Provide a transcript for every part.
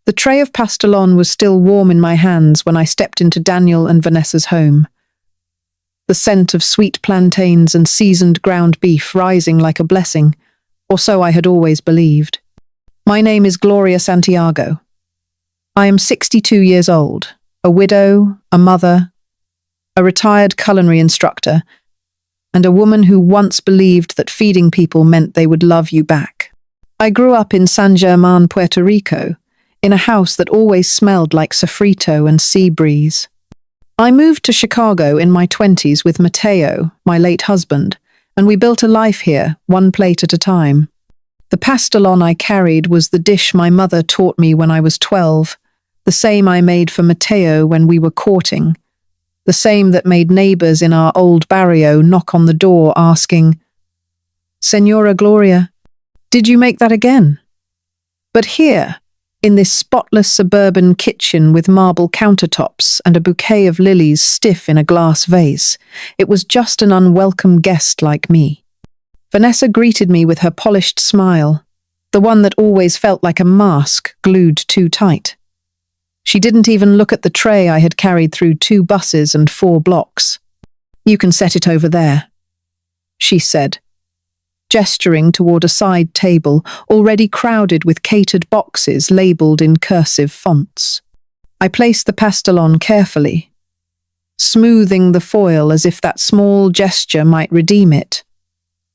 The tray of pastelon was still warm in my hands when I stepped into Daniel and Vanessa's home. The scent of sweet plantains and seasoned ground beef rising like a blessing, or so I had always believed. My name is Gloria Santiago. I am 62 years old, a widow, a mother, a retired culinary instructor, and a woman who once believed that feeding people meant they would love you back. I grew up in San German, Puerto Rico, in a house that always smelled like sofrito and sea breeze. I moved to Chicago in my 20s with Mateo, my late husband, and we built a life here, one plate at a time. The pastelon I carried was the dish my mother taught me when I was 12, the same I made for Mateo when we were courting, the same that made neighbors in our old barrio knock on the door asking, "Senora Gloria, did you make that again?" But here, in this spotless suburban kitchen with marble countertops and a bouquet of lilies stiff in a glass vase, it was just an unwelcome guest like me. Vanessa greeted me with her polished smile, the one that always felt like a mask glued too tight. She didn't even look at the tray I had carried through 2 buses and 4 blocks. "You can set it over there," she said, gesturing toward a side table already crowded with catered boxes labeled in cursive fonts. I placed the pastelon carefully, smoothing the foil as if that small gesture might redeem it,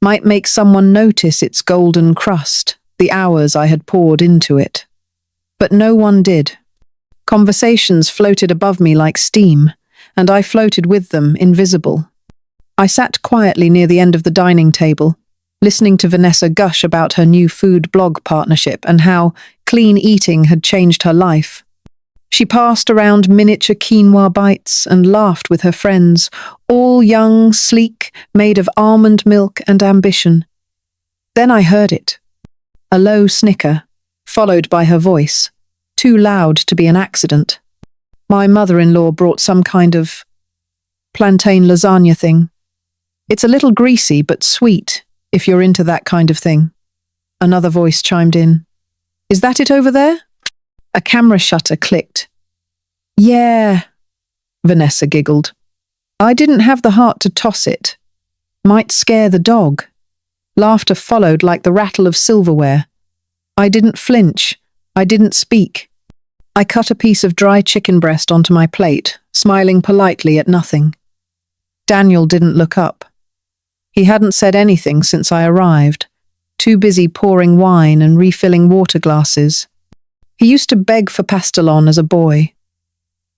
might make someone notice its golden crust, the hours I had poured into it. But no one did. Conversations floated above me like steam, and I floated with them, invisible. I sat quietly near the end of the dining table, listening to Vanessa gush about her new food blog partnership and how clean eating had changed her life. She passed around miniature quinoa bites and laughed with her friends, all young, sleek, made of almond milk and ambition. Then I heard it. A low snicker, followed by her voice, too loud to be an accident. My mother-in-law brought some kind of plantain lasagna thing. It's a little greasy but sweet, if you're into that kind of thing. Another voice chimed in. "Is that it over there?" A camera shutter clicked. "Yeah," Vanessa giggled. "I didn't have the heart to toss it. Might scare the dog." Laughter followed like the rattle of silverware. I didn't flinch. I didn't speak. I cut a piece of dry chicken breast onto my plate, smiling politely at nothing. Daniel didn't look up. He hadn't said anything since I arrived, too busy pouring wine and refilling water glasses. He used to beg for pastelon as a boy,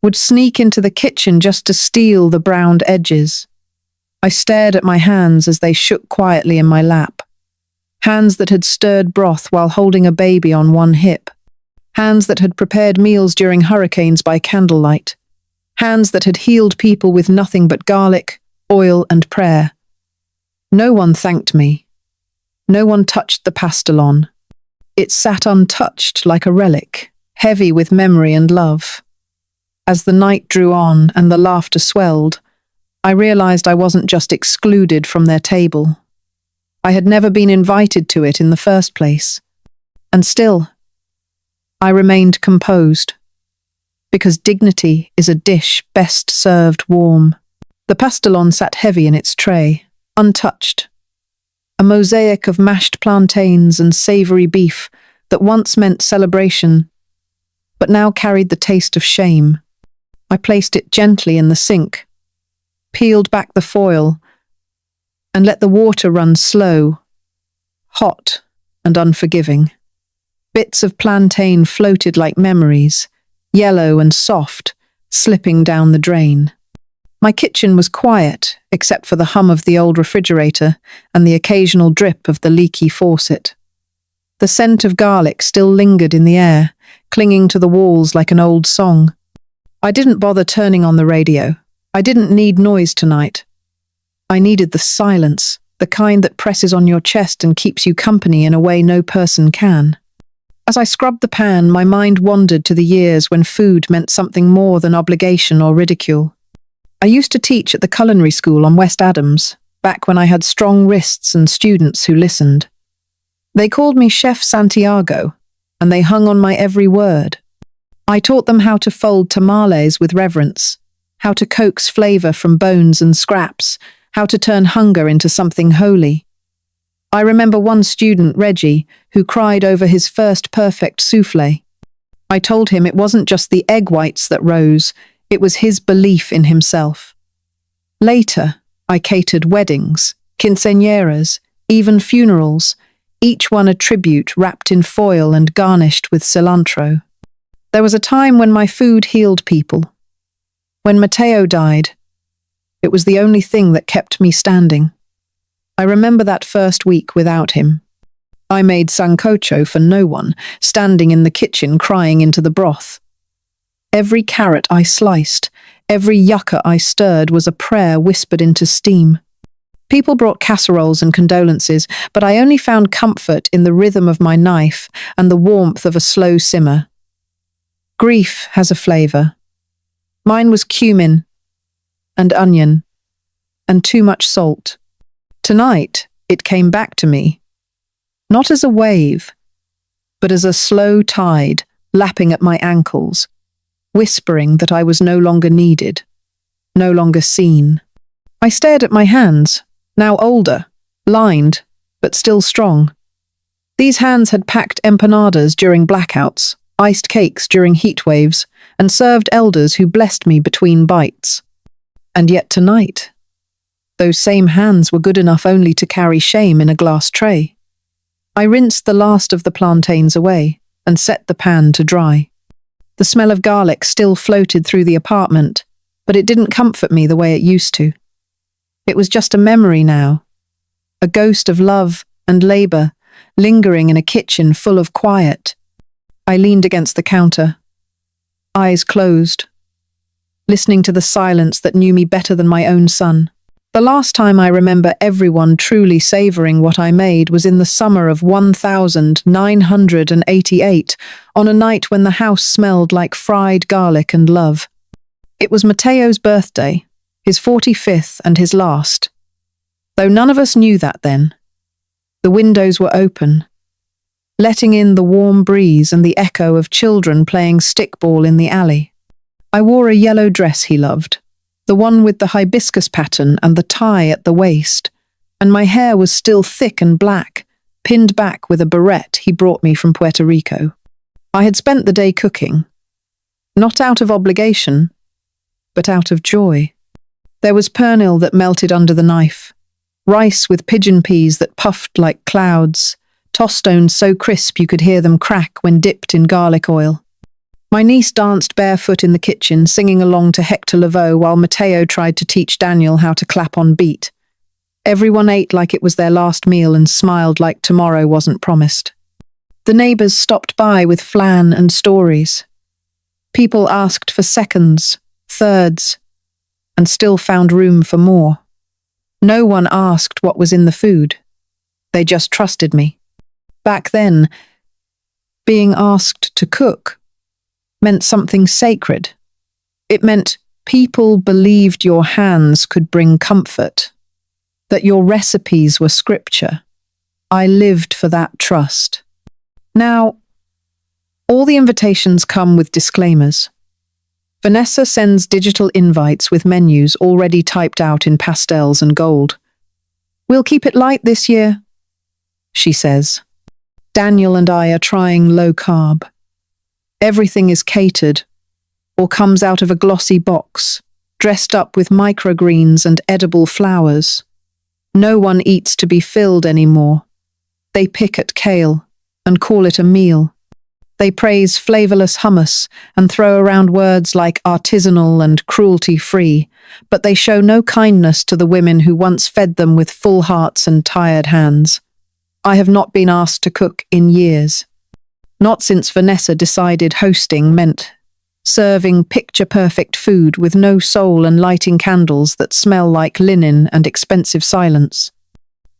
would sneak into the kitchen just to steal the browned edges. I stared at my hands as they shook quietly in my lap. Hands that had stirred broth while holding a baby on one hip. Hands that had prepared meals during hurricanes by candlelight. Hands that had healed people with nothing but garlic, oil, and prayer. No one thanked me. No one touched the pastelon. It sat untouched like a relic, heavy with memory and love. As the night drew on and the laughter swelled, I realized I wasn't just excluded from their table. I had never been invited to it in the first place. And still, I remained composed, because dignity is a dish best served warm. The pastelon sat heavy in its tray, untouched, a mosaic of mashed plantains and savory beef that once meant celebration, but now carried the taste of shame. I placed it gently in the sink, peeled back the foil, and let the water run slow, hot and unforgiving. Bits of plantain floated like memories, yellow and soft, slipping down the drain. My kitchen was quiet, except for the hum of the old refrigerator and the occasional drip of the leaky faucet. The scent of garlic still lingered in the air, clinging to the walls like an old song. I didn't bother turning on the radio. I didn't need noise tonight. I needed the silence, the kind that presses on your chest and keeps you company in a way no person can. As I scrubbed the pan, my mind wandered to the years when food meant something more than obligation or ridicule. I used to teach at the culinary school on West Adams, back when I had strong wrists and students who listened. They called me Chef Santiago, and they hung on my every word. I taught them how to fold tamales with reverence, how to coax flavor from bones and scraps, how to turn hunger into something holy. I remember one student, Reggie, who cried over his first perfect souffle. I told him it wasn't just the egg whites that rose, it was his belief in himself. Later, I catered weddings, quinceañeras, even funerals, each one a tribute wrapped in foil and garnished with cilantro. There was a time when my food healed people. When Mateo died, it was the only thing that kept me standing. I remember that first week without him. I made sancocho for no one, standing in the kitchen crying into the broth. Every carrot I sliced, every yucca I stirred was a prayer whispered into steam. People brought casseroles and condolences, but I only found comfort in the rhythm of my knife and the warmth of a slow simmer. Grief has a flavor. Mine was cumin and onion and too much salt. Tonight, it came back to me, not as a wave, but as a slow tide lapping at my ankles, whispering that I was no longer needed, no longer seen. I stared at my hands, now older, lined, but still strong. These hands had packed empanadas during blackouts, iced cakes during heat waves, and served elders who blessed me between bites. And yet tonight, those same hands were good enough only to carry shame in a glass tray. I rinsed the last of the plantains away and set the pan to dry. The smell of garlic still floated through the apartment, but it didn't comfort me the way it used to. It was just a memory now, a ghost of love and labor lingering in a kitchen full of quiet. I leaned against the counter, eyes closed, listening to the silence that knew me better than my own son. The last time I remember everyone truly savoring what I made was in the summer of 1988, on a night when the house smelled like fried garlic and love. It was Mateo's birthday, his 45th and his last. Though none of us knew that then. The windows were open, letting in the warm breeze and the echo of children playing stickball in the alley. I wore a yellow dress he loved, the one with the hibiscus pattern and the tie at the waist, and my hair was still thick and black, pinned back with a barrette he brought me from Puerto Rico. I had spent the day cooking, not out of obligation, but out of joy. There was pernil that melted under the knife, rice with pigeon peas that puffed like clouds, tostones so crisp you could hear them crack when dipped in garlic oil. My niece danced barefoot in the kitchen, singing along to Hector Lavoe while Mateo tried to teach Daniel how to clap on beat. Everyone ate like it was their last meal and smiled like tomorrow wasn't promised. The neighbors stopped by with flan and stories. People asked for seconds, thirds, and still found room for more. No one asked what was in the food. They just trusted me. Back then, being asked to cook meant something sacred. It meant people believed your hands could bring comfort, that your recipes were scripture. I lived for that trust. Now, all the invitations come with disclaimers. Vanessa sends digital invites with menus already typed out in pastels and gold. "We'll keep it light this year," she says. Daniel and I are trying low carb. Everything is catered or comes out of a glossy box, dressed up with microgreens and edible flowers. No one eats to be filled anymore. They pick at kale and call it a meal. They praise flavorless hummus and throw around words like artisanal and cruelty-free, but they show no kindness to the women who once fed them with full hearts and tired hands. I have not been asked to cook in years. Not since Vanessa decided hosting meant serving picture-perfect food with no soul and lighting candles that smell like linen and expensive silence.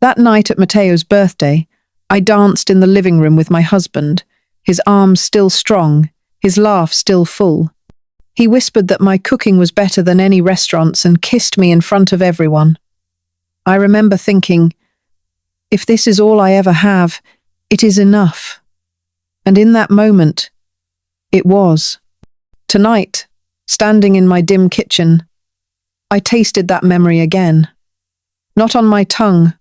That night at Mateo's birthday, I danced in the living room with my husband, his arms still strong, his laugh still full. He whispered that my cooking was better than any restaurant's and kissed me in front of everyone. I remember thinking, if this is all I ever have, it is enough. And in that moment, it was. Tonight, standing in my dim kitchen, I tasted that memory again. Not on my tongue,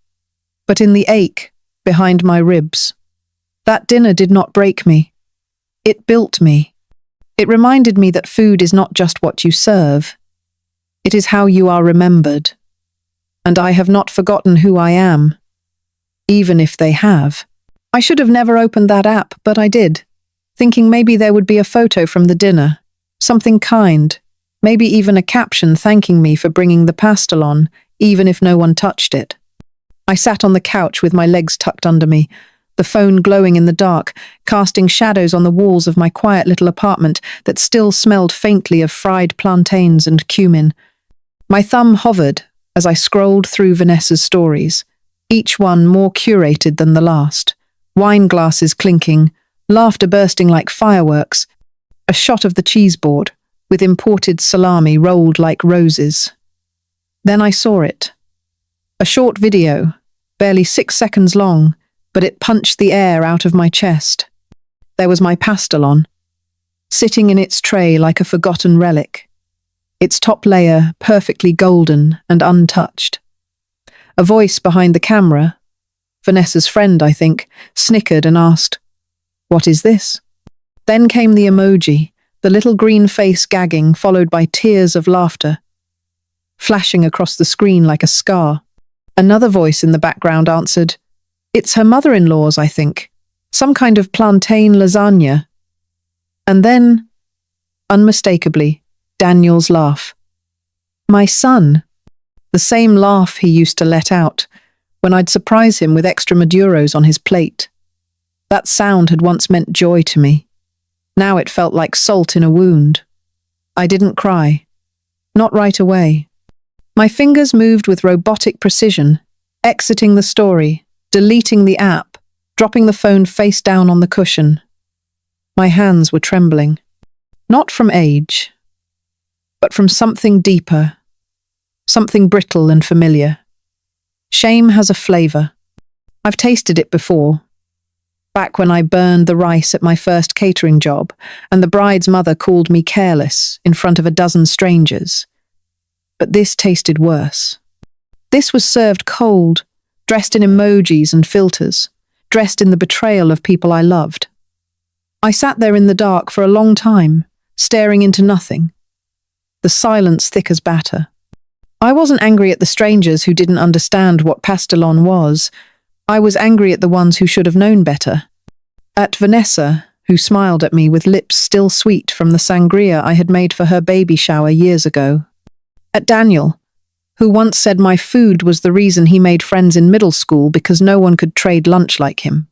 but in the ache behind my ribs. That dinner did not break me. It built me. It reminded me that food is not just what you serve. It is how you are remembered. And I have not forgotten who I am, even if they have. I should have never opened that app, but I did, thinking maybe there would be a photo from the dinner, something kind, maybe even a caption thanking me for bringing the pastel on, even if no one touched it. I sat on the couch with my legs tucked under me, the phone glowing in the dark, casting shadows on the walls of my quiet little apartment that still smelled faintly of fried plantains and cumin. My thumb hovered as I scrolled through Vanessa's stories, each one more curated than the last. Wine glasses clinking, laughter bursting like fireworks, a shot of the cheese board, with imported salami rolled like roses. Then I saw it. A short video, barely 6 seconds long, but it punched the air out of my chest. There was my pastel on, sitting in its tray like a forgotten relic, its top layer perfectly golden and untouched. A voice behind the camera, Vanessa's friend, I think, snickered and asked, "What is this?" Then came the emoji, the little green face gagging, followed by tears of laughter, flashing across the screen like a scar. Another voice in the background answered, "It's her mother-in-law's, I think. Some kind of plantain lasagna." And then, unmistakably, Daniel's laugh. My son. The same laugh he used to let out when I'd surprise him with extra Maduros on his plate. That sound had once meant joy to me. Now it felt like salt in a wound. I didn't cry. Not right away. My fingers moved with robotic precision, exiting the story, deleting the app, dropping the phone face down on the cushion. My hands were trembling. Not from age, but from something deeper, something brittle and familiar. Shame has a flavor. I've tasted it before. Back when I burned the rice at my first catering job, and the bride's mother called me careless in front of a dozen strangers. But this tasted worse. This was served cold, dressed in emojis and filters, dressed in the betrayal of people I loved. I sat there in the dark for a long time, staring into nothing, the silence thick as batter. I wasn't angry at the strangers who didn't understand what pastelon was. I was angry at the ones who should have known better. At Vanessa, who smiled at me with lips still sweet from the sangria I had made for her baby shower years ago. At Daniel, who once said my food was the reason he made friends in middle school because no one could trade lunch like him.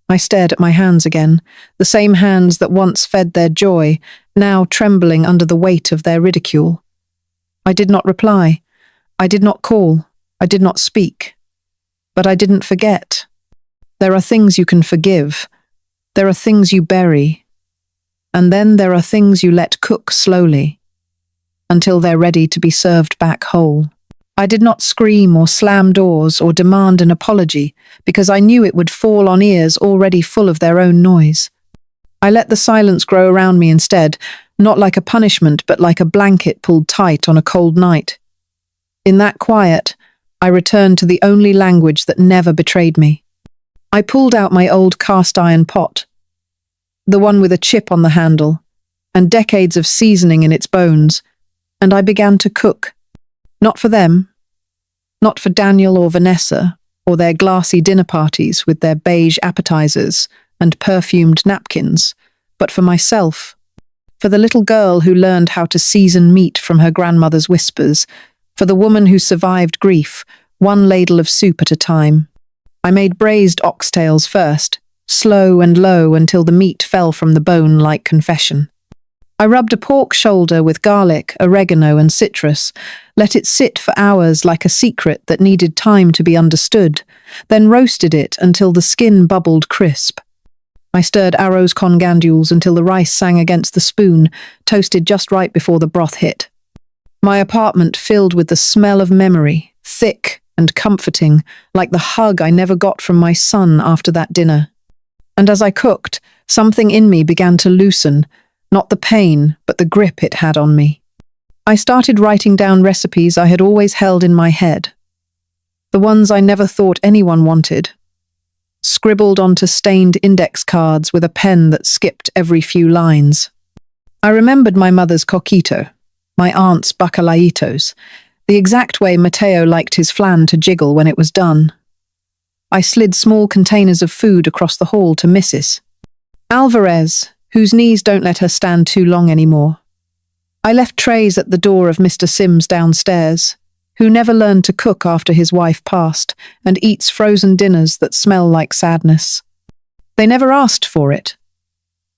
I stared at my hands again, the same hands that once fed their joy, now trembling under the weight of their ridicule. I did not reply. I did not call. I did not speak. But I didn't forget. There are things you can forgive. There are things you bury. And then there are things you let cook slowly, until they're ready to be served back whole. I did not scream or slam doors or demand an apology because I knew it would fall on ears already full of their own noise. I let the silence grow around me instead, not like a punishment but like a blanket pulled tight on a cold night. In that quiet, I returned to the only language that never betrayed me. I pulled out my old cast-iron pot, the one with a chip on the handle, and decades of seasoning in its bones, and I began to cook. Not for them, not for Daniel or Vanessa, or their glassy dinner parties with their beige appetizers and perfumed napkins, but for myself, for the little girl who learned how to season meat from her grandmother's whispers, for the woman who survived grief, one ladle of soup at a time. I made braised oxtails first, slow and low until the meat fell from the bone like confession. I rubbed a pork shoulder with garlic, oregano, and citrus, let it sit for hours like a secret that needed time to be understood, then roasted it until the skin bubbled crisp. I stirred arroz con gandules until the rice sang against the spoon, toasted just right before the broth hit. My apartment filled with the smell of memory, thick and comforting, like the hug I never got from my son after that dinner. And as I cooked, something in me began to loosen, Not the pain, but the grip it had on me. I started writing down recipes I had always held in my head. The ones I never thought anyone wanted. Scribbled onto stained index cards with a pen that skipped every few lines. I remembered my mother's coquito, my aunt's bacalaitos, the exact way Mateo liked his flan to jiggle when it was done. I slid small containers of food across the hall to Mrs. Alvarez, whose knees don't let her stand too long anymore. I left trays at the door of Mr. Sims downstairs, who never learned to cook after his wife passed and eats frozen dinners that smell like sadness. They never asked for it,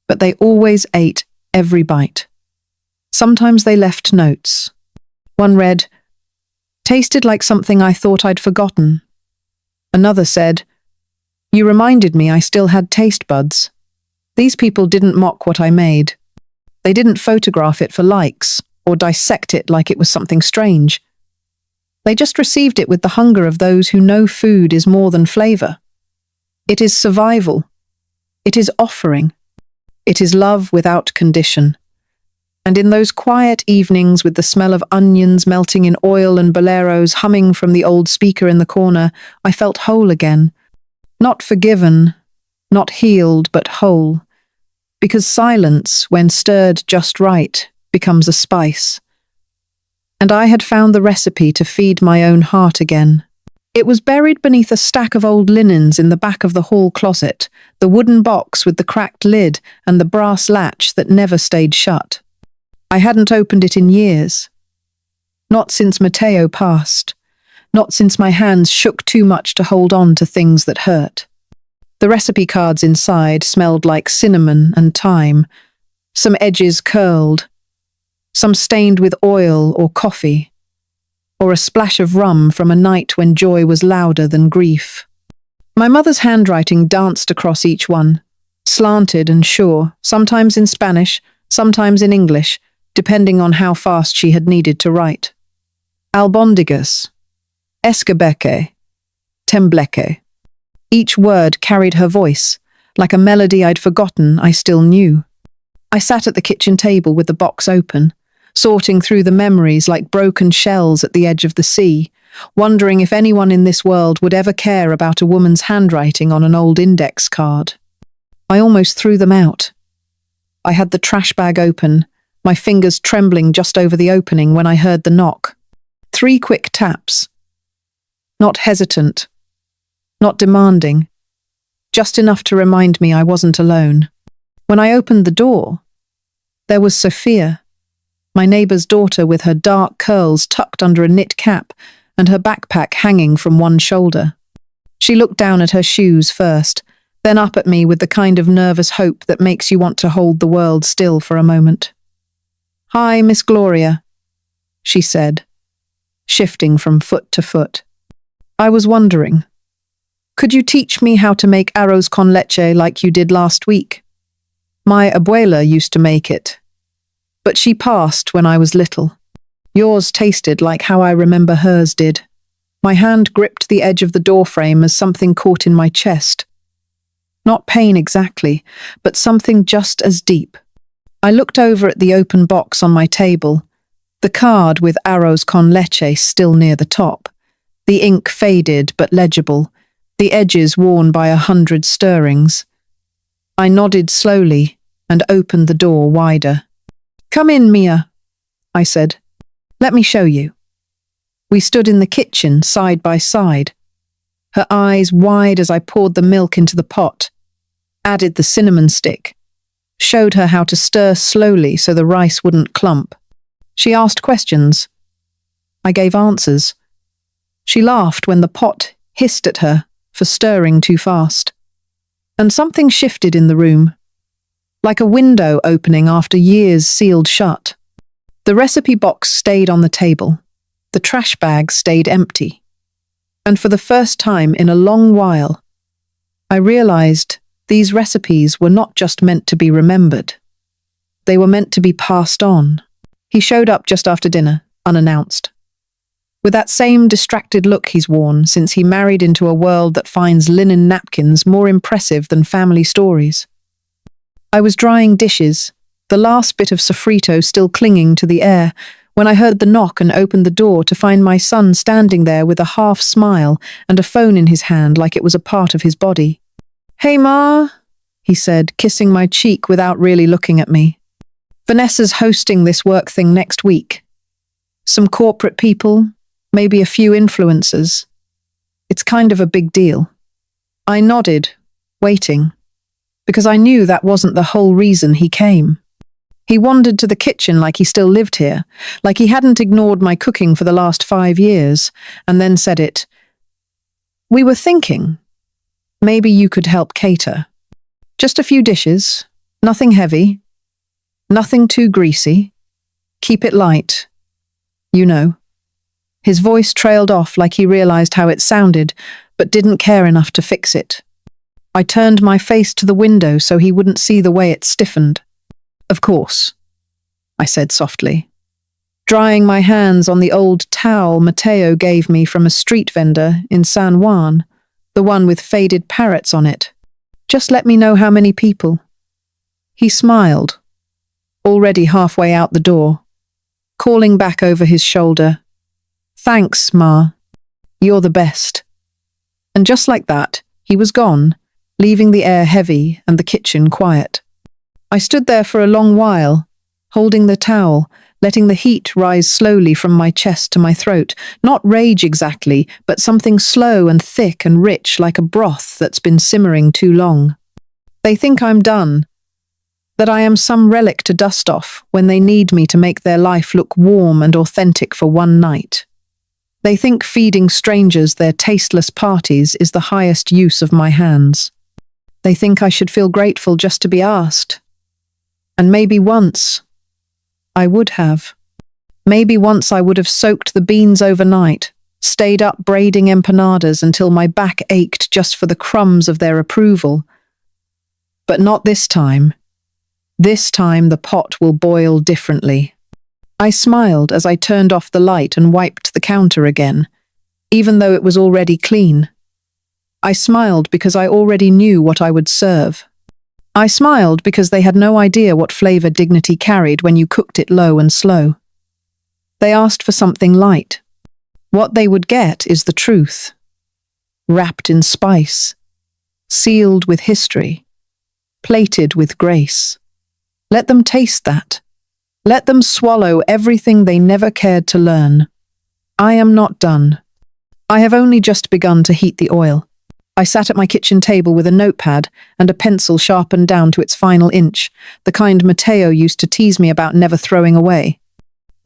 but they always ate every bite. Sometimes they left notes. One read, "Tasted like something I thought I'd forgotten." Another said, "You reminded me I still had taste buds." These people didn't mock what I made. They didn't photograph it for likes or dissect it like it was something strange. They just received it with the hunger of those who know food is more than flavor. It is survival. It is offering. It is love without condition. And in those quiet evenings with the smell of onions melting in oil and boleros humming from the old speaker in the corner, I felt whole again. Not forgiven, not healed, but whole. Because silence, when stirred just right, becomes a spice. And I had found the recipe to feed my own heart again. It was buried beneath a stack of old linens in the back of the hall closet, the wooden box with the cracked lid and the brass latch that never stayed shut. I hadn't opened it in years. Not since Mateo passed. Not since my hands shook too much to hold on to things that hurt. The recipe cards inside smelled like cinnamon and thyme, some edges curled, some stained with oil or coffee, or a splash of rum from a night when joy was louder than grief. My mother's handwriting danced across each one, slanted and sure, sometimes in Spanish, sometimes in English, depending on how fast she had needed to write. Albondigas, escabeche, tembleque. Each word carried her voice, like a melody I'd forgotten I still knew. I sat at the kitchen table with the box open, sorting through the memories like broken shells at the edge of the sea, wondering if anyone in this world would ever care about a woman's handwriting on an old index card. I almost threw them out. I had the trash bag open, my fingers trembling just over the opening when I heard the knock. 3 quick taps. Not hesitant. Not demanding. Just enough to remind me I wasn't alone. When I opened the door, there was Sophia, my neighbour's daughter with her dark curls tucked under a knit cap and her backpack hanging from one shoulder. She looked down at her shoes first, then up at me with the kind of nervous hope that makes you want to hold the world still for a moment. "Hi, Miss Gloria," she said, shifting from foot to foot. I was wondering, could you teach me how to make arroz con leche like you did last week? My abuela used to make it, but she passed when I was little. Yours tasted like how I remember hers did. My hand gripped the edge of the doorframe as something caught in my chest. Not pain exactly, but something just as deep. I looked over at the open box on my table, the card with arroz con leche still near the top, the ink faded but legible, the edges worn by 100 stirrings. I nodded slowly and opened the door wider. "Come in, Mia," I said. "Let me show you." We stood in the kitchen side by side, her eyes wide as I poured the milk into the pot, added the cinnamon stick, showed her how to stir slowly so the rice wouldn't clump. She asked questions. I gave answers. She laughed when the pot hissed at her for stirring too fast. And something shifted in the room, like a window opening after years sealed shut. The recipe box stayed on the table. The trash bag stayed empty. And for the first time in a long while, I realized these recipes were not just meant to be remembered. They were meant to be passed on. He showed up just after dinner, unannounced, with that same distracted look he's worn since he married into a world that finds linen napkins more impressive than family stories. I was drying dishes, the last bit of sofrito still clinging to the air, when I heard the knock and opened the door to find my son standing there with a half smile and a phone in his hand like it was a part of his body. "Hey, Ma," he said, kissing my cheek without really looking at me. "Vanessa's hosting this work thing next week. Some corporate people, maybe a few influencers. It's kind of a big deal." I nodded, waiting, because I knew that wasn't the whole reason he came. He wandered to the kitchen like he still lived here, like he hadn't ignored my cooking for the last 5 years, and then said it. "We were thinking, maybe you could help cater. Just a few dishes, nothing heavy, nothing too greasy. Keep it light. You know." His voice trailed off like he realized how it sounded, but didn't care enough to fix it. I turned my face to the window so he wouldn't see the way it stiffened. "Of course," I said softly, drying my hands on the old towel Mateo gave me from a street vendor in San Juan, the one with faded parrots on it. "Just let me know how many people." He smiled, already halfway out the door, calling back over his shoulder, "Thanks, Ma. You're the best." And just like that, he was gone, leaving the air heavy and the kitchen quiet. I stood there for a long while, holding the towel, letting the heat rise slowly from my chest to my throat. Not rage exactly, but something slow and thick and rich like a broth that's been simmering too long. They think I'm done, that I am some relic to dust off when they need me to make their life look warm and authentic for one night. They think feeding strangers their tasteless parties is the highest use of my hands. They think I should feel grateful just to be asked. And maybe once I would have. Maybe once I would have soaked the beans overnight, stayed up braiding empanadas until my back ached just for the crumbs of their approval. But not this time. This time the pot will boil differently. I smiled as I turned off the light and wiped the counter again, even though it was already clean. I smiled because I already knew what I would serve. I smiled because they had no idea what flavor dignity carried when you cooked it low and slow. They asked for something light. What they would get is the truth. Wrapped in spice, sealed with history, plated with grace. Let them taste that. Let them swallow everything they never cared to learn. I am not done. I have only just begun to heat the oil. I sat at my kitchen table with a notepad and a pencil sharpened down to its final inch, the kind Mateo used to tease me about never throwing away.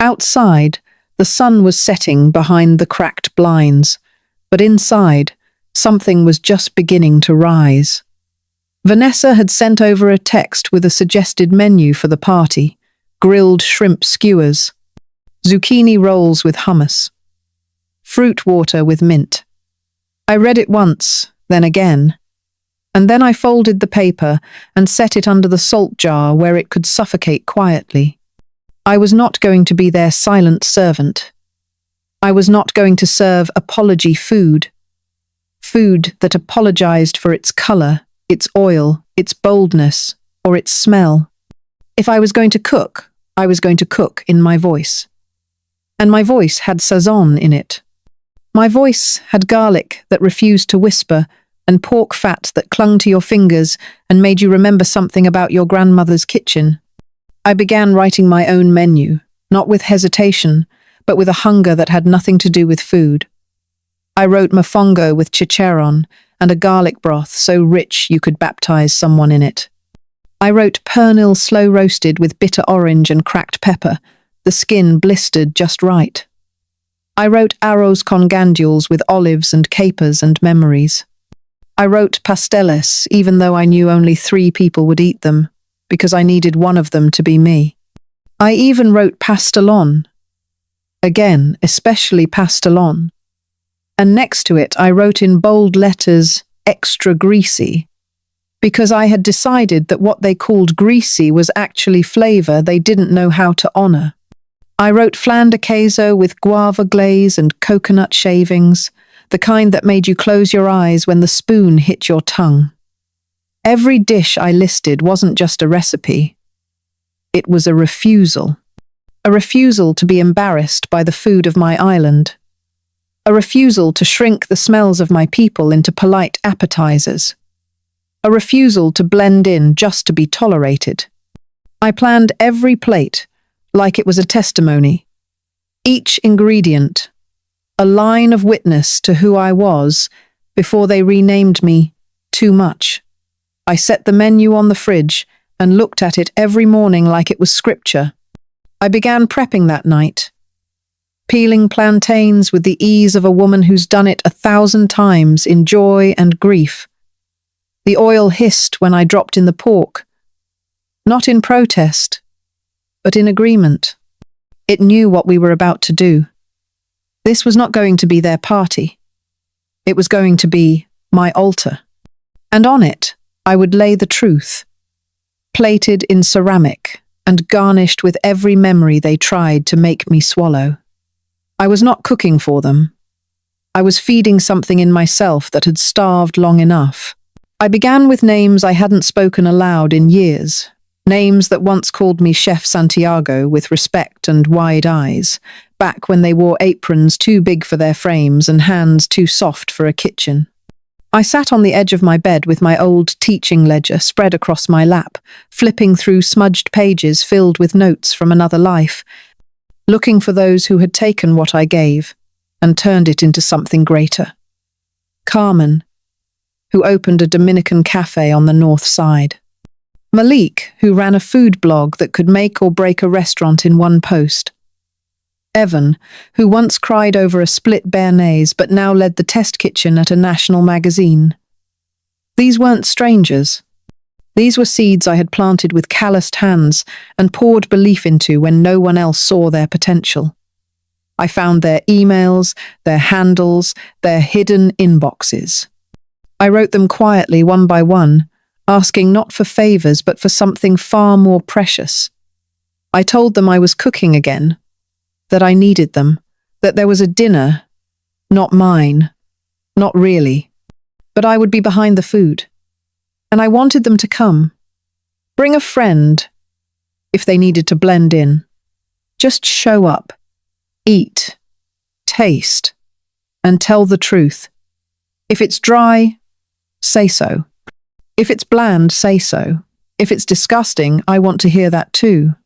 Outside, the sun was setting behind the cracked blinds, but inside, something was just beginning to rise. Vanessa had sent over a text with a suggested menu for the party: grilled shrimp skewers, zucchini rolls with hummus, fruit water with mint. I read it once, then again, and then I folded the paper and set it under the salt jar where it could suffocate quietly. I was not going to be their silent servant. I was not going to serve apology food. Food that apologized for its color, its oil, its boldness, or its smell. If I was going to cook, I was going to cook in my voice. And my voice had sazon in it. My voice had garlic that refused to whisper, and pork fat that clung to your fingers and made you remember something about your grandmother's kitchen. I began writing my own menu, not with hesitation, but with a hunger that had nothing to do with food. I wrote mofongo with chicharron and a garlic broth so rich you could baptize someone in it. I wrote pernil slow roasted with bitter orange and cracked pepper, the skin blistered just right. I wrote arroz con gandules with olives and capers and memories. I wrote pasteles even though I knew only 3 people would eat them, because I needed one of them to be me. I even wrote pastelon. Again, especially pastelon. And next to it I wrote in bold letters, extra greasy, because I had decided that what they called greasy was actually flavor they didn't know how to honor. I wrote Flander queso with guava glaze and coconut shavings, the kind that made you close your eyes when the spoon hit your tongue. Every dish I listed wasn't just a recipe. It was a refusal. A refusal to be embarrassed by the food of my island. A refusal to shrink the smells of my people into polite appetizers. A refusal to blend in just to be tolerated. I planned every plate like it was a testimony. Each ingredient, a line of witness to who I was before they renamed me too much. I set the menu on the fridge and looked at it every morning like it was scripture. I began prepping that night, peeling plantains with the ease of a woman who's done it 1,000 times in joy and grief. The oil hissed when I dropped in the pork, not in protest, but in agreement. It knew what we were about to do. This was not going to be their party. It was going to be my altar. And on it, I would lay the truth, plated in ceramic and garnished with every memory they tried to make me swallow. I was not cooking for them. I was feeding something in myself that had starved long enough. I began with names I hadn't spoken aloud in years, names that once called me Chef Santiago with respect and wide eyes, back when they wore aprons too big for their frames and hands too soft for a kitchen. I sat on the edge of my bed with my old teaching ledger spread across my lap, flipping through smudged pages filled with notes from another life, looking for those who had taken what I gave and turned it into something greater. Carmen, who opened a Dominican cafe on the north side. Malik, who ran a food blog that could make or break a restaurant in one post. Evan, who once cried over a split béarnaise but now led the test kitchen at a national magazine. These weren't strangers. These were seeds I had planted with calloused hands and poured belief into when no one else saw their potential. I found their emails, their handles, their hidden inboxes. I wrote them quietly one by one, asking not for favors but for something far more precious. I told them I was cooking again, that I needed them, that there was a dinner, not mine, not really, but I would be behind the food. And I wanted them to come. Bring a friend, if they needed to blend in. Just show up, eat, taste, and tell the truth. If it's dry, say so. If it's bland, say so. If it's disgusting, I want to hear that too.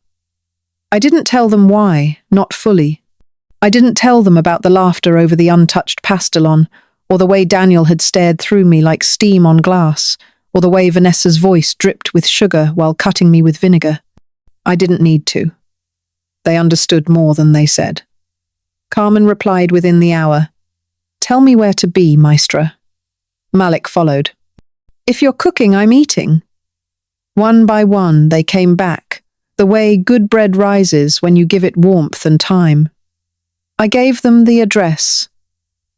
I didn't tell them why, not fully. I didn't tell them about the laughter over the untouched pastelon, or the way Daniel had stared through me like steam on glass, or the way Vanessa's voice dripped with sugar while cutting me with vinegar. I didn't need to. They understood more than they said. Carmen replied within the hour, "Tell me where to be, Maestra." Malik followed. "If you're cooking, I'm eating." One by one, they came back, the way good bread rises when you give it warmth and time. I gave them the address,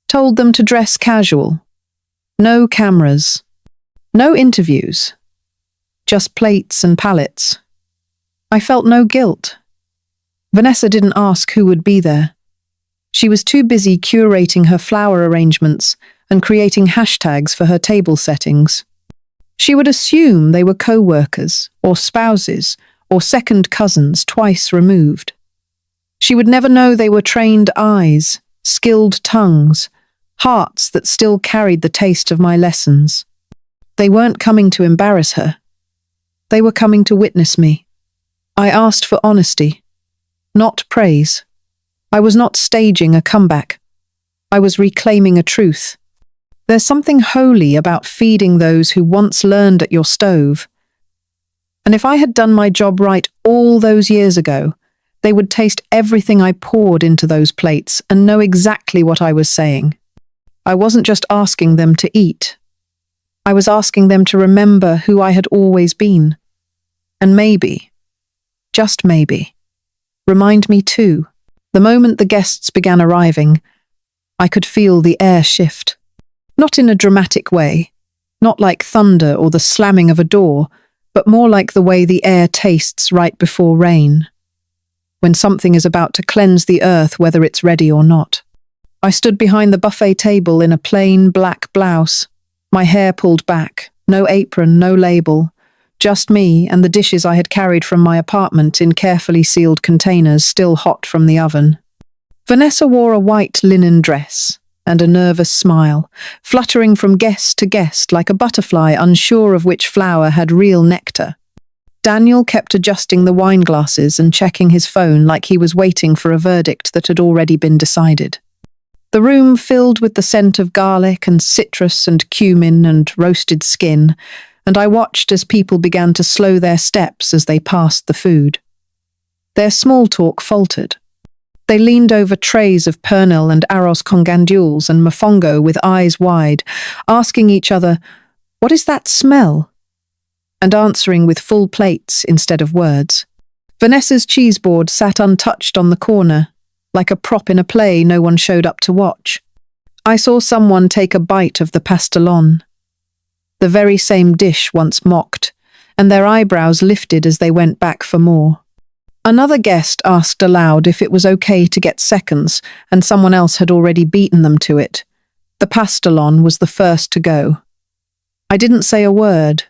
told them to dress casual. No cameras, no interviews, just plates and palettes. I felt no guilt. Vanessa didn't ask who would be there. She was too busy curating her flower arrangements and creating hashtags for her table settings. She would assume they were co-workers or spouses or second cousins twice removed. She would never know they were trained eyes, skilled tongues, hearts that still carried the taste of my lessons. They weren't coming to embarrass her. They were coming to witness me. I asked for honesty, not praise. I was not staging a comeback. I was reclaiming a truth. There's something holy about feeding those who once learned at your stove. And if I had done my job right all those years ago, they would taste everything I poured into those plates and know exactly what I was saying. I wasn't just asking them to eat. I was asking them to remember who I had always been. And maybe, just maybe, remind me too. The moment the guests began arriving, I could feel the air shift. Not in a dramatic way, not like thunder or the slamming of a door, but more like the way the air tastes right before rain, when something is about to cleanse the earth whether it's ready or not. I stood behind the buffet table in a plain black blouse, my hair pulled back, no apron, no label, Just me and the dishes I had carried from my apartment in carefully sealed containers still hot from the oven. Vanessa wore a white linen dress and a nervous smile, fluttering from guest to guest like a butterfly unsure of which flower had real nectar. Daniel kept adjusting the wine glasses and checking his phone like he was waiting for a verdict that had already been decided. The room filled with the scent of garlic and citrus and cumin and roasted skin, and I watched as people began to slow their steps as they passed the food. Their small talk faltered. They leaned over trays of pernil and arroz con gandules and mofongo with eyes wide, asking each other, "What is that smell?" and answering with full plates instead of words. Vanessa's cheese board sat untouched on the corner, like a prop in a play no one showed up to watch. I saw someone take a bite of the pastelon, the very same dish once mocked, and their eyebrows lifted as they went back for more. Another guest asked aloud if it was okay to get seconds, and someone else had already beaten them to it. The pastelon was the first to go. I didn't say a word.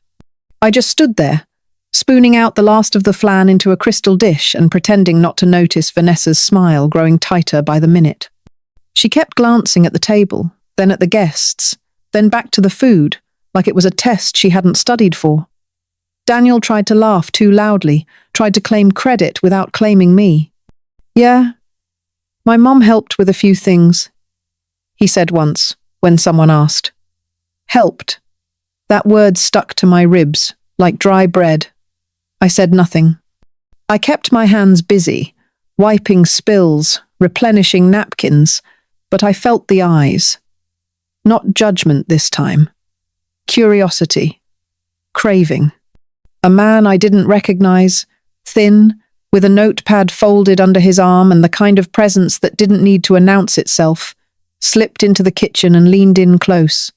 I just stood there, spooning out the last of the flan into a crystal dish and pretending not to notice Vanessa's smile growing tighter by the minute. She kept glancing at the table, then at the guests, then back to the food, like it was a test she hadn't studied for. Daniel tried to laugh too loudly, tried to claim credit without claiming me. "Yeah, my mom helped with a few things," he said once, when someone asked. Helped. That word stuck to my ribs, like dry bread. I said nothing. I kept my hands busy, wiping spills, replenishing napkins, but I felt the eyes. Not judgment this time. Curiosity. Craving. A man I didn't recognize, thin, with a notepad folded under his arm and the kind of presence that didn't need to announce itself, slipped into the kitchen and leaned in close.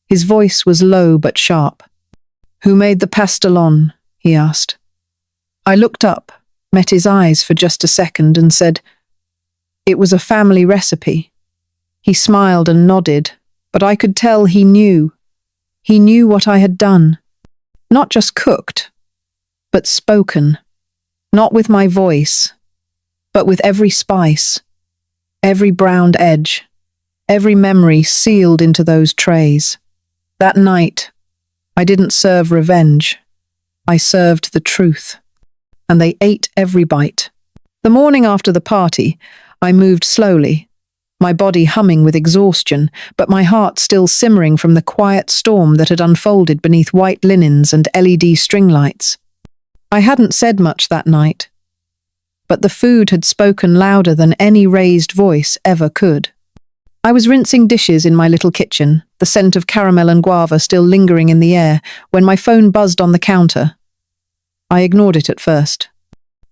His voice was low but sharp. "Who made the pastelon?" he asked. I looked up, met his eyes for just a second and said, "It was a family recipe." He smiled and nodded, but I could tell he knew. He knew what I had done. Not just cooked, but spoken. Not with my voice, but with every spice, every browned edge, every memory sealed into those trays. That night, I didn't serve revenge. I served the truth. And they ate every bite. The morning after the party, I moved slowly, my body humming with exhaustion, but my heart still simmering from the quiet storm that had unfolded beneath white linens and LED string lights. I hadn't said much that night, but the food had spoken louder than any raised voice ever could. I was rinsing dishes in my little kitchen, the scent of caramel and guava still lingering in the air, when my phone buzzed on the counter. I ignored it at first.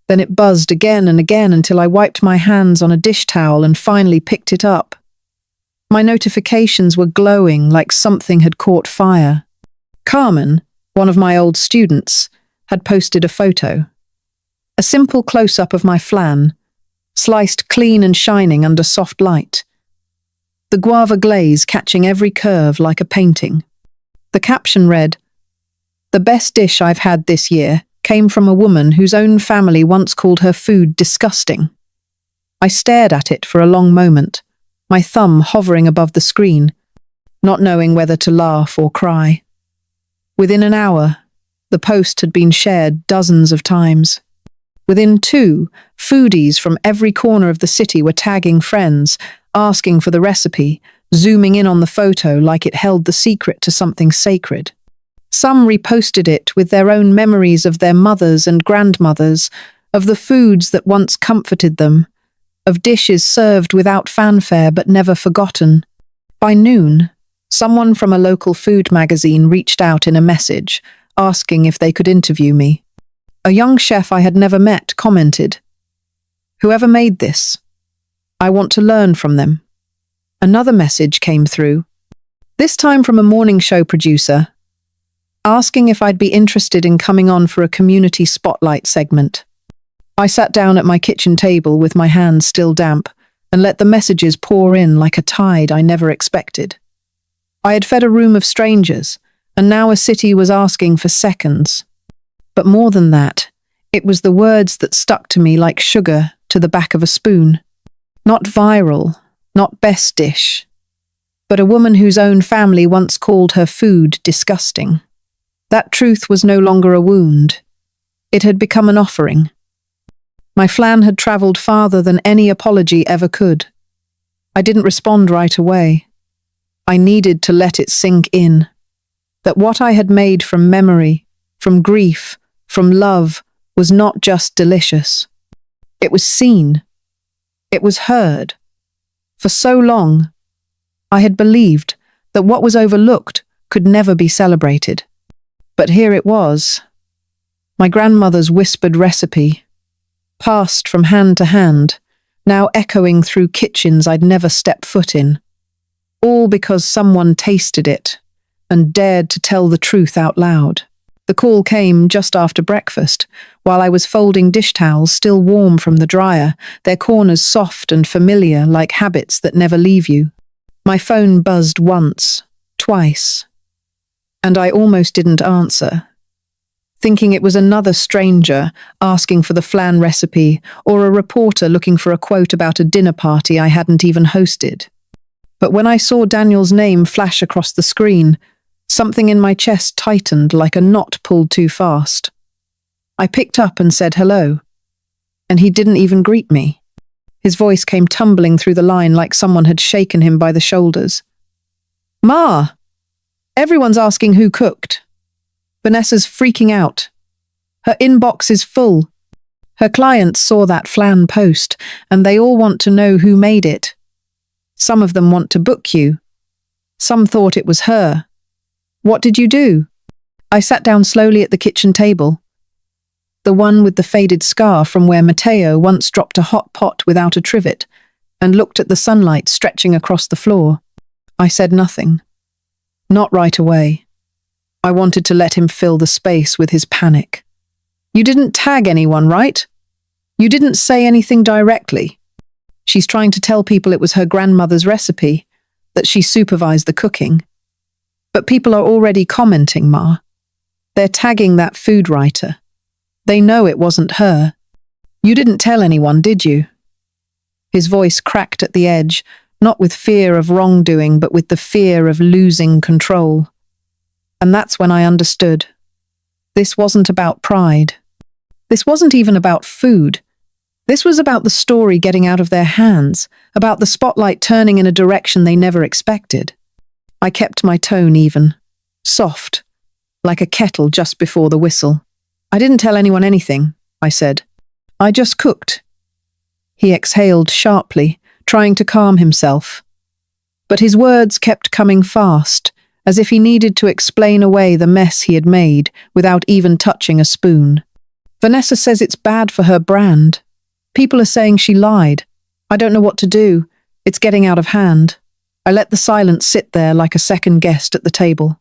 Then it buzzed again and again until I wiped my hands on a dish towel and finally picked it up. My notifications were glowing like something had caught fire. Carmen, one of my old students, had posted a photo. A simple close-up of my flan, sliced clean and shining under soft light. The guava glaze catching every curve like a painting. The caption read, "The best dish I've had this year came from a woman whose own family once called her food disgusting." I stared at it for a long moment, my thumb hovering above the screen, not knowing whether to laugh or cry. Within an hour, the post had been shared dozens of times. Within 2, foodies from every corner of the city were tagging friends, asking for the recipe, zooming in on the photo like it held the secret to something sacred. Some reposted it with their own memories of their mothers and grandmothers, of the foods that once comforted them, of dishes served without fanfare but never forgotten. By noon, someone from a local food magazine reached out in a message, asking if they could interview me. A young chef I had never met commented, "Whoever made this, I want to learn from them." Another message came through, this time from a morning show producer, asking if I'd be interested in coming on for a community spotlight segment. I sat down at my kitchen table with my hands still damp and let the messages pour in like a tide I never expected. I had fed a room of strangers, and now a city was asking for seconds, But more than that, it was the words that stuck to me like sugar to the back of a spoon. Not viral, not best dish, but a woman whose own family once called her food disgusting. That truth was no longer a wound. It had become an offering. My flan had travelled farther than any apology ever could. I didn't respond right away. I needed to let it sink in. That what I had made from memory, from grief, from love, was not just delicious. It was seen. It was heard. For so long, I had believed that what was overlooked could never be celebrated. But here it was. My grandmother's whispered recipe, passed from hand to hand, now echoing through kitchens I'd never stepped foot in. All because someone tasted it and dared to tell the truth out loud. The call came just after breakfast, while I was folding dish towels still warm from the dryer, their corners soft and familiar like habits that never leave you. My phone buzzed once, twice, and I almost didn't answer, thinking it was another stranger asking for the flan recipe or a reporter looking for a quote about a dinner party I hadn't even hosted. But when I saw Daniel's name flash across the screen, something in my chest tightened like a knot pulled too fast. I picked up and said hello, and he didn't even greet me. His voice came tumbling through the line like someone had shaken him by the shoulders. "Ma! Everyone's asking who cooked. Vanessa's freaking out. Her inbox is full. Her clients saw that flan post, and they all want to know who made it. Some of them want to book you. Some thought it was her. What did you do?" I sat down slowly at the kitchen table, the one with the faded scar from where Matteo once dropped a hot pot without a trivet, and looked at the sunlight stretching across the floor. I said nothing. Not right away. I wanted to let him fill the space with his panic. "You didn't tag anyone, right? You didn't say anything directly." She's trying to tell people it was her grandmother's recipe, that she supervised the cooking. But people are already commenting, Ma. They're tagging that food writer. They know it wasn't her. "You didn't tell anyone, did you?" His voice cracked at the edge, not with fear of wrongdoing, but with the fear of losing control. And that's when I understood. This wasn't about pride. This wasn't even about food. This was about the story getting out of their hands, about the spotlight turning in a direction they never expected. I kept my tone even, soft, like a kettle just before the whistle. "I didn't tell anyone anything," I said. "I just cooked." He exhaled sharply, trying to calm himself. But his words kept coming fast, as if he needed to explain away the mess he had made without even touching a spoon. "Vanessa says it's bad for her brand. People are saying she lied. I don't know what to do. It's getting out of hand." I let the silence sit there like a second guest at the table.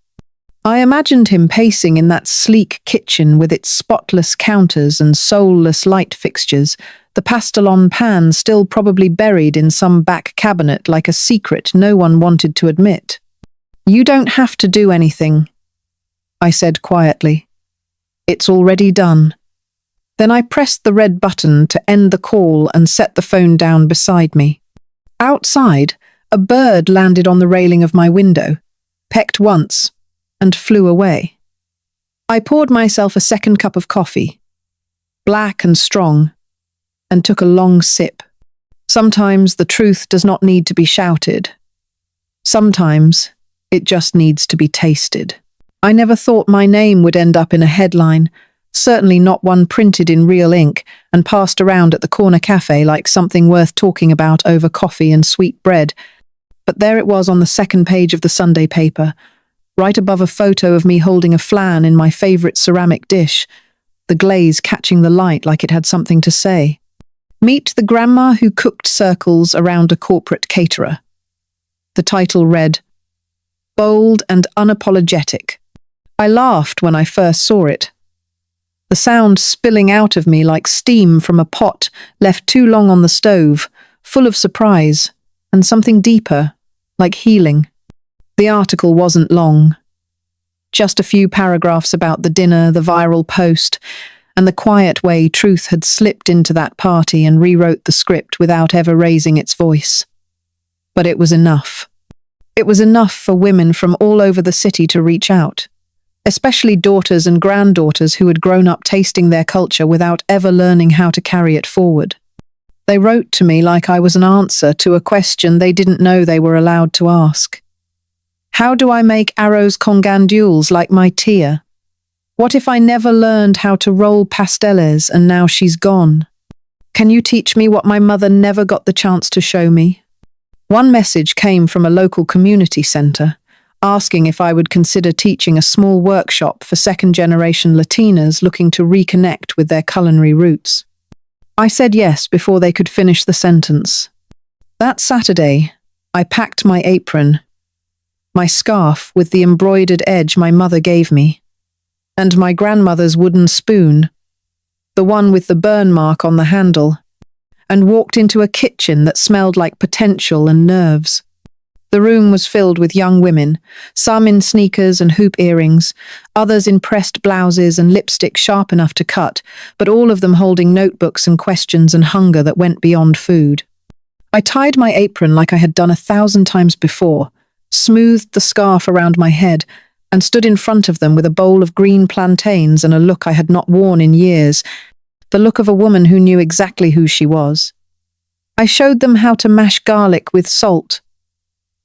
I imagined him pacing in that sleek kitchen with its spotless counters and soulless light fixtures, the pastelon pan still probably buried in some back cabinet like a secret no one wanted to admit. "You don't have to do anything," I said quietly. "It's already done." Then I pressed the red button to end the call and set the phone down beside me. Outside, a bird landed on the railing of my window, pecked once, and flew away. I poured myself a second cup of coffee, black and strong, and took a long sip. Sometimes the truth does not need to be shouted. Sometimes it just needs to be tasted. I never thought my name would end up in a headline, certainly not one printed in real ink and passed around at the corner cafe like something worth talking about over coffee and sweet bread. But there it was on the second page of the Sunday paper, right above a photo of me holding a flan in my favourite ceramic dish, the glaze catching the light like it had something to say. "Meet the grandma who cooked circles around a corporate caterer." The title read, bold and unapologetic. I laughed when I first saw it. The sound spilling out of me like steam from a pot left too long on the stove, full of surprise, and something deeper, like healing. The article wasn't long. Just a few paragraphs about the dinner, the viral post, and the quiet way truth had slipped into that party and rewrote the script without ever raising its voice. But it was enough. It was enough for women from all over the city to reach out, especially daughters and granddaughters who had grown up tasting their culture without ever learning how to carry it forward. They wrote to me like I was an answer to a question they didn't know they were allowed to ask. How do I make arroz con gandules like my tia? What if I never learned how to roll pasteles and now she's gone? Can you teach me what my mother never got the chance to show me? One message came from a local community centre, asking if I would consider teaching a small workshop for second-generation Latinas looking to reconnect with their culinary roots. I said yes before they could finish the sentence. That Saturday, I packed my apron, my scarf with the embroidered edge my mother gave me, and my grandmother's wooden spoon, the one with the burn mark on the handle, and walked into a kitchen that smelled like potential and nerves. The room was filled with young women, some in sneakers and hoop earrings, others in pressed blouses and lipstick sharp enough to cut, but all of them holding notebooks and questions and hunger that went beyond food. I tied my apron like I had done 1,000 times before, smoothed the scarf around my head, and stood in front of them with a bowl of green plantains and a look I had not worn in years, the look of a woman who knew exactly who she was. I showed them how to mash garlic with salt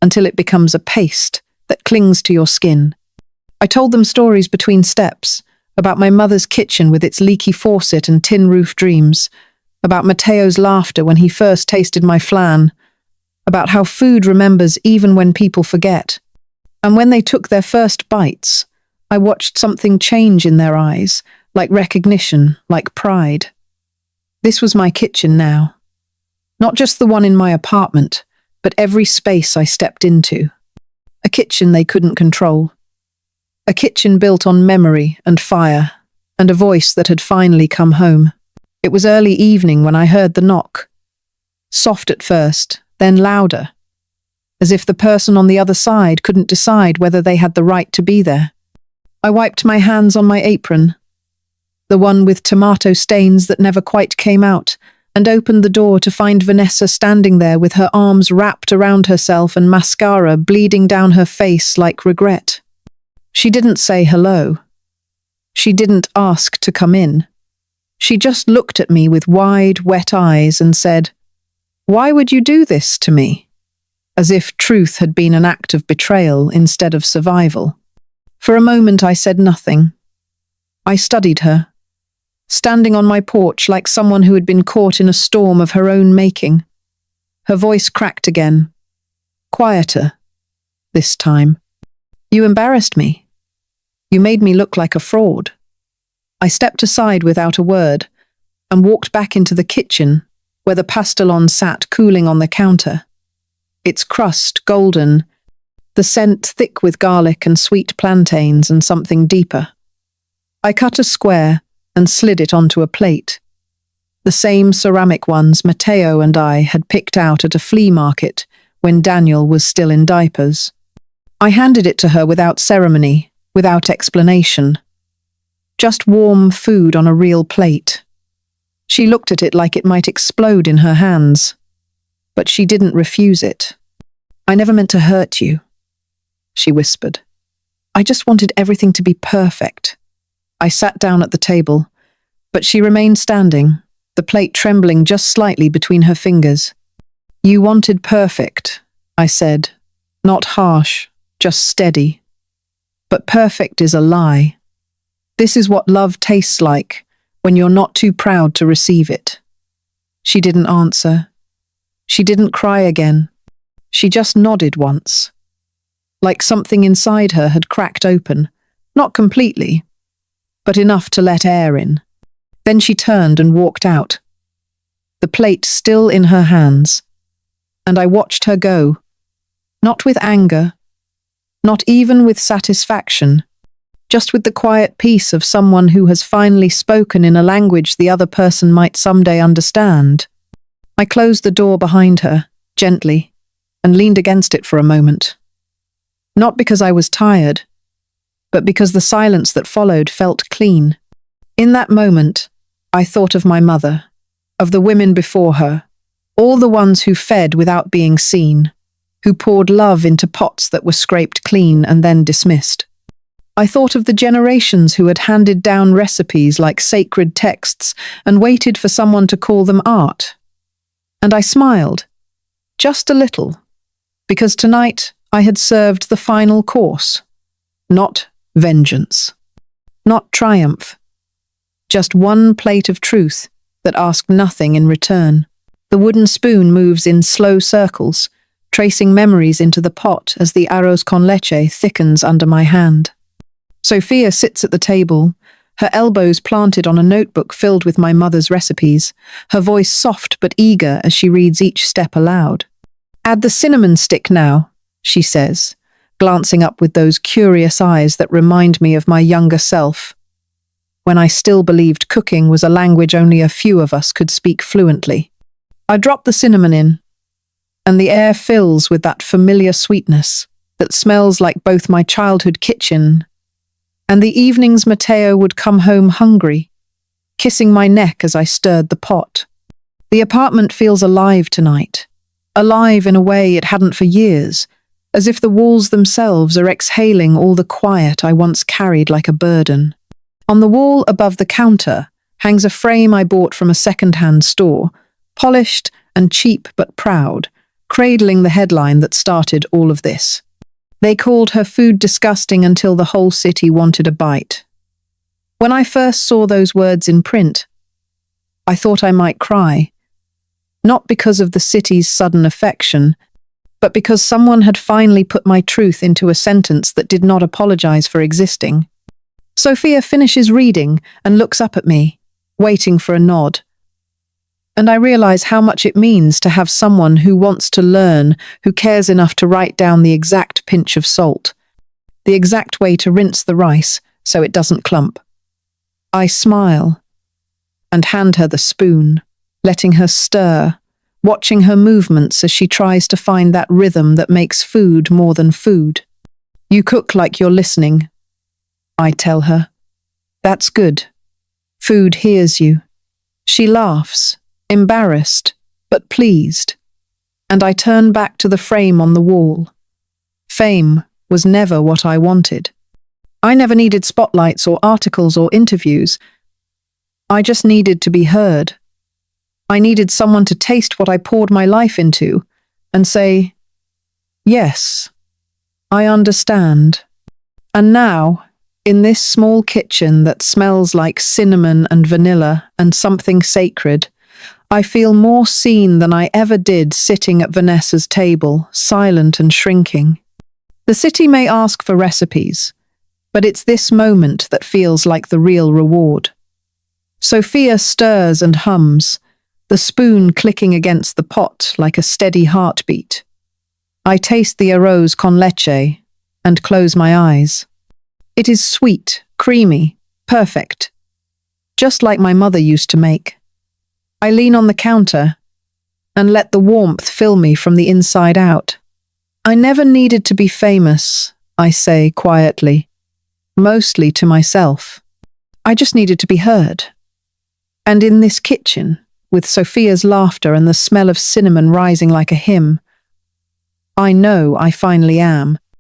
until it becomes a paste that clings to your skin. I told them stories between steps, about my mother's kitchen with its leaky faucet and tin roof dreams, about Mateo's laughter when he first tasted my flan, about how food remembers even when people forget. And when they took their first bites, I watched something change in their eyes, like recognition, like pride. This was my kitchen now. Not just the one in my apartment, but every space I stepped into. A kitchen they couldn't control. A kitchen built on memory and fire, and a voice that had finally come home. It was early evening when I heard the knock. Soft at first, then louder, as if the person on the other side couldn't decide whether they had the right to be there. I wiped my hands on my apron, the one with tomato stains that never quite came out, and opened the door to find Vanessa standing there with her arms wrapped around herself and mascara bleeding down her face like regret. She didn't say hello. She didn't ask to come in. She just looked at me with wide, wet eyes and said, "Why would you do this to me?" As if truth had been an act of betrayal instead of survival. For a moment I said nothing. I studied her, standing on my porch like someone who had been caught in a storm of her own making. Her voice cracked again, quieter this time. "You embarrassed me. You made me look like a fraud." I stepped aside without a word and walked back into the kitchen where the pastelon sat cooling on the counter. Its crust golden, the scent thick with garlic and sweet plantains and something deeper. I cut a square and slid it onto a plate. The same ceramic ones Mateo and I had picked out at a flea market when Daniel was still in diapers. I handed it to her without ceremony, without explanation. Just warm food on a real plate. She looked at it like it might explode in her hands. But she didn't refuse it. "I never meant to hurt you," she whispered. "I just wanted everything to be perfect." I sat down at the table, but she remained standing, the plate trembling just slightly between her fingers. "You wanted perfect," I said, not harsh, just steady. "But perfect is a lie. This is what love tastes like when you're not too proud to receive it." She didn't answer. She didn't cry again. She just nodded once. Like something inside her had cracked open, not completely, but enough to let air in. Then she turned and walked out, the plate still in her hands, and I watched her go, not with anger, not even with satisfaction, just with the quiet peace of someone who has finally spoken in a language the other person might someday understand. I closed the door behind her, gently, and leaned against it for a moment. Not because I was tired, but because the silence that followed felt clean. In that moment, I thought of my mother, of the women before her, all the ones who fed without being seen, who poured love into pots that were scraped clean and then dismissed. I thought of the generations who had handed down recipes like sacred texts and waited for someone to call them art. And I smiled, just a little, because tonight I had served the final course. Not vengeance, not triumph, just one plate of truth that asked nothing in return. The wooden spoon moves in slow circles, tracing memories into the pot as the arroz con leche thickens under my hand. Sophia sits at the table, her elbows planted on a notebook filled with my mother's recipes, her voice soft but eager as she reads each step aloud. "Add the cinnamon stick now," she says, glancing up with those curious eyes that remind me of my younger self, when I still believed cooking was a language only a few of us could speak fluently. I drop the cinnamon in, and the air fills with that familiar sweetness that smells like both my childhood kitchen and the evenings Matteo would come home hungry, kissing my neck as I stirred the pot. The apartment feels alive tonight, alive in a way it hadn't for years, as if the walls themselves are exhaling all the quiet I once carried like a burden. On the wall above the counter hangs a frame I bought from a second-hand store, polished and cheap but proud, cradling the headline that started all of this. They called her food disgusting until the whole city wanted a bite. When I first saw those words in print, I thought I might cry, not because of the city's sudden affection, but because someone had finally put my truth into a sentence that did not apologize for existing. Sophia finishes reading and looks up at me, waiting for a nod. And I realize how much it means to have someone who wants to learn, who cares enough to write down the exact pinch of salt, the exact way to rinse the rice so it doesn't clump. I smile and hand her the spoon, letting her stir, watching her movements as she tries to find that rhythm that makes food more than food. "You cook like you're listening," I tell her. "That's good. Food hears you." She laughs, embarrassed, but pleased, and I turn back to the frame on the wall. Fame was never what I wanted. I never needed spotlights or articles or interviews. I just needed to be heard. I needed someone to taste what I poured my life into and say, "Yes, I understand." And now, in this small kitchen that smells like cinnamon and vanilla and something sacred, I feel more seen than I ever did sitting at Vanessa's table, silent and shrinking. The city may ask for recipes, but it's this moment that feels like the real reward. Sophia stirs and hums, the spoon clicking against the pot like a steady heartbeat. I taste the arroz con leche and close my eyes. It is sweet, creamy, perfect, just like my mother used to make. I lean on the counter and let the warmth fill me from the inside out. "I never needed to be famous," I say quietly, mostly to myself. "I just needed to be heard." And in this kitchen, with Sophia's laughter and the smell of cinnamon rising like a hymn, I know I finally am.